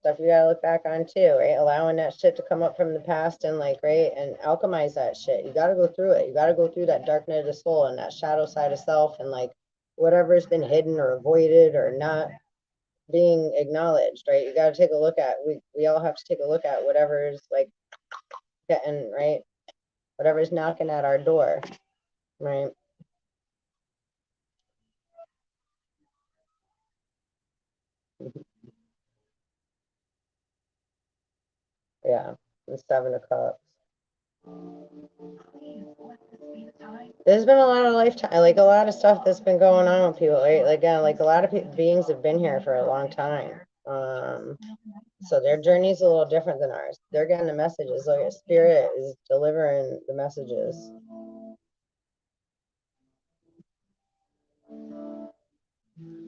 Stuff you gotta look back on too, right? Allowing that shit to come up from the past and like, right, and alchemize that shit. You gotta go through it. You gotta go through that dark night of the soul and that shadow side of self, and like whatever's been hidden or avoided or not being acknowledged, right? You gotta take a look at, we all have to take a look at whatever's like getting, right, whatever's knocking at our door, right? Yeah, the Seven of Cups. There's been a lot of lifetime, like a lot of stuff that's been going on with people, right? Like, like a lot of beings have been here for a long time. So their journey's a little different than ours. They're getting the messages. Like spirit is delivering the messages.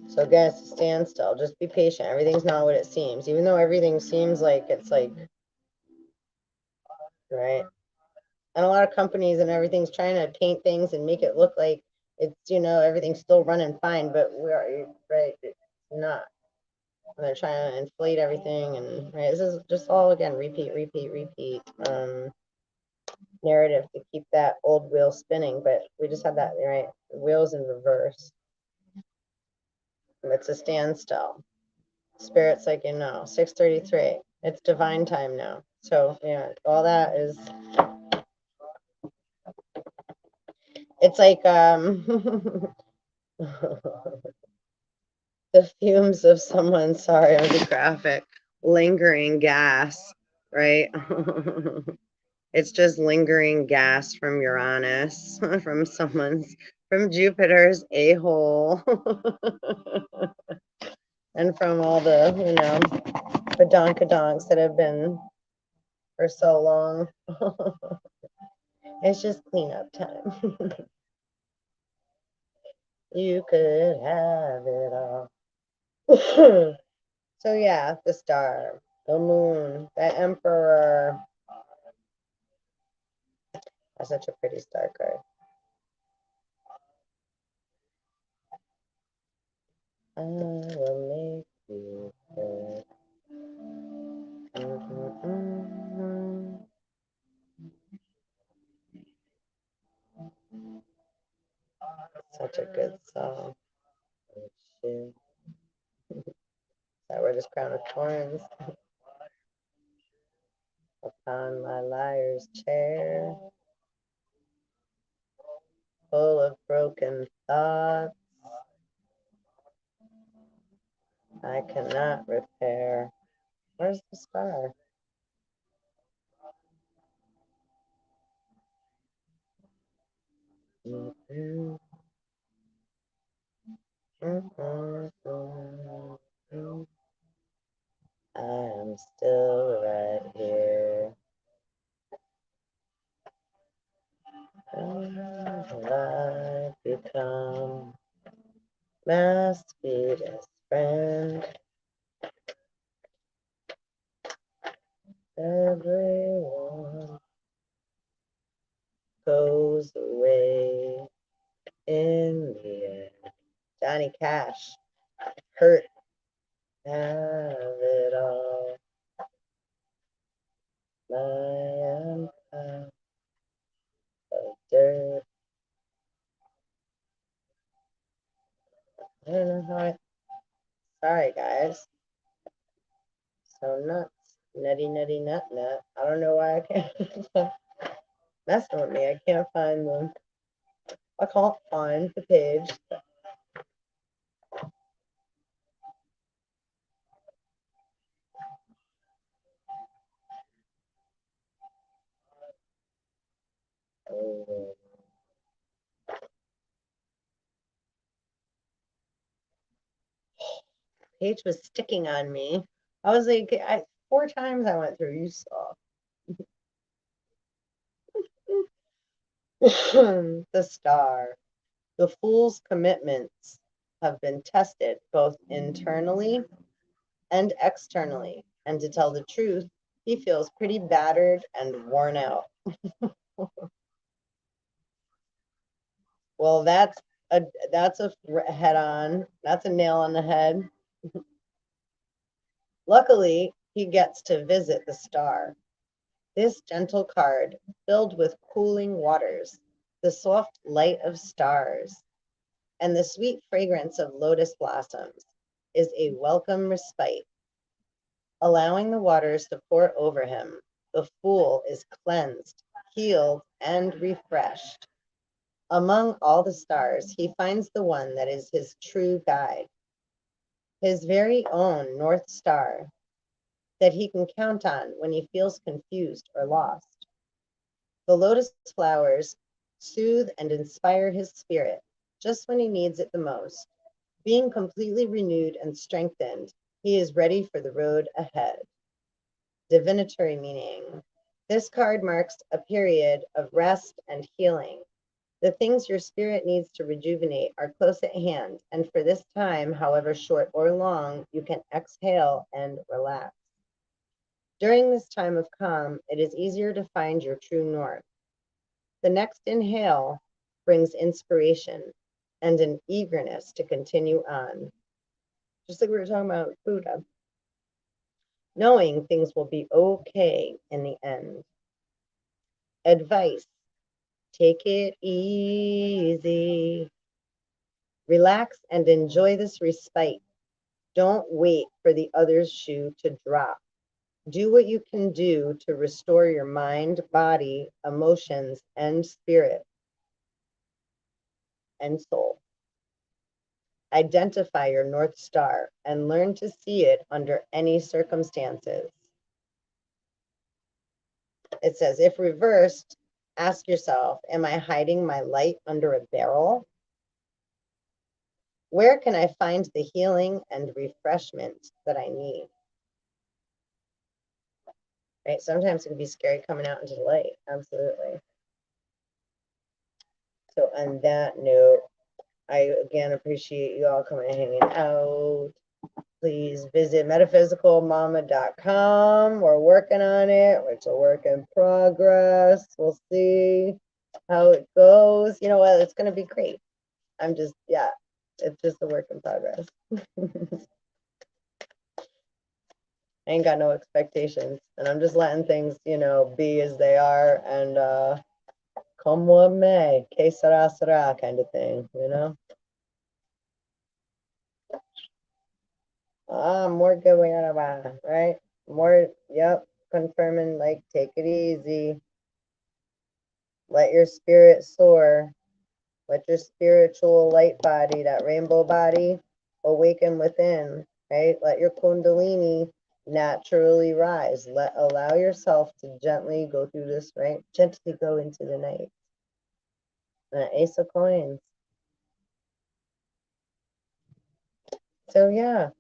So again, it's a standstill. Just be patient. Everything's not what it seems. Even though everything seems like it's like, right? And a lot of companies and everything's trying to paint things and make it look like it's, you know, everything's still running fine, but we are, right, it's not. And they're trying to inflate everything, and right, this is just all again repeat, repeat, repeat narrative to keep that old wheel spinning. But we just had that, right, the wheels in reverse. It's a standstill. Spirit's like, you know, 6:33. It's divine time now. So yeah, all that is, it's like the fumes of someone, sorry, I'm the graphic, lingering gas, right? It's just lingering gas from Uranus, from someone's, from Jupiter's a-hole, and from all the, you know, badonkadonks that have been for so long. It's just cleanup time. You could have it all. So yeah, the star, the moon, the emperor. That's such a pretty star card. I will make you good. Such a good song. Shit. That were this crown of thorns upon my liar's chair, full of broken thoughts I cannot repair. Where's the star? I am still right here. I've become my sweetest friend. everyone goes away in the end. Johnny Cash, hurt, have it all. My empire of dirt. I don't know how I. Sorry, guys. So nuts. Nutty, nutty, nut, nut. I don't know why I can't. Messing with me. I can't find them. I can't find the page. Oh. Page was sticking on me. I was like, 4 times I went through. You saw. The star. The fool's commitments have been tested both internally and externally. And to tell the truth, he feels pretty battered and worn out. Well, that's a head on. That's a nail on the head. Luckily, he gets to visit the star. This gentle card, filled with cooling waters, the soft light of stars, and the sweet fragrance of lotus blossoms, is a welcome respite. Allowing the waters to pour over him, the fool is cleansed, healed, and refreshed. Among all the stars, he finds the one that is his true guide, his very own North Star, that he can count on when he feels confused or lost. The lotus flowers soothe and inspire his spirit just when he needs it the most. Being completely renewed and strengthened, he is ready for the road ahead. Divinatory meaning. This card marks a period of rest and healing. The things your spirit needs to rejuvenate are close at hand, and for this time, however short or long, you can exhale and relax. During this time of calm, it is easier to find your true north. The next inhale brings inspiration and an eagerness to continue on. Just like we were talking about Buddha, knowing things will be okay in the end. Advice: take it easy. Relax and enjoy this respite. Don't wait for the other's shoe to drop. Do what you can do to restore your mind, body, emotions, and spirit and soul. Identify your North Star and learn to see it under any circumstances. It says, if reversed, ask yourself, am I hiding my light under a barrel? Where can I find the healing and refreshment that I need? Right? Sometimes it can be scary coming out into the light. Absolutely. So on that note, I again appreciate you all coming and hanging out. Please visit metaphysicalmamma.com. We're working on it. It's a work in progress. We'll see how it goes. You know what? It's going to be great. It's just a work in progress. I ain't got no expectations. And I'm just letting things, be as they are. And come what may. Que sera, sera kind of thing, More good way out of right? More, yep, confirming, like, take it easy. Let your spirit soar. Let your spiritual light body, that rainbow body, awaken within, right? Let your kundalini naturally rise. Allow yourself to gently go through this, right? Gently go into the night. Ace of coins. So yeah,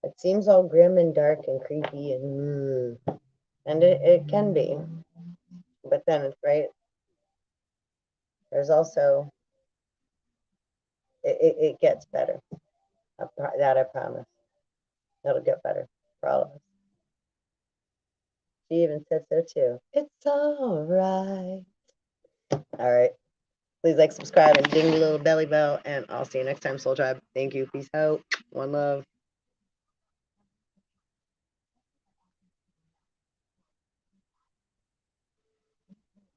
it seems all grim and dark and creepy and it can be. But then it's right. There's also it gets better. That I promise. It'll get better for all of us. She even said so too. It's all right. All right. Please like, subscribe, and ding the little belly bell. And I'll see you next time, Soul Tribe. Thank you. Peace out. One love.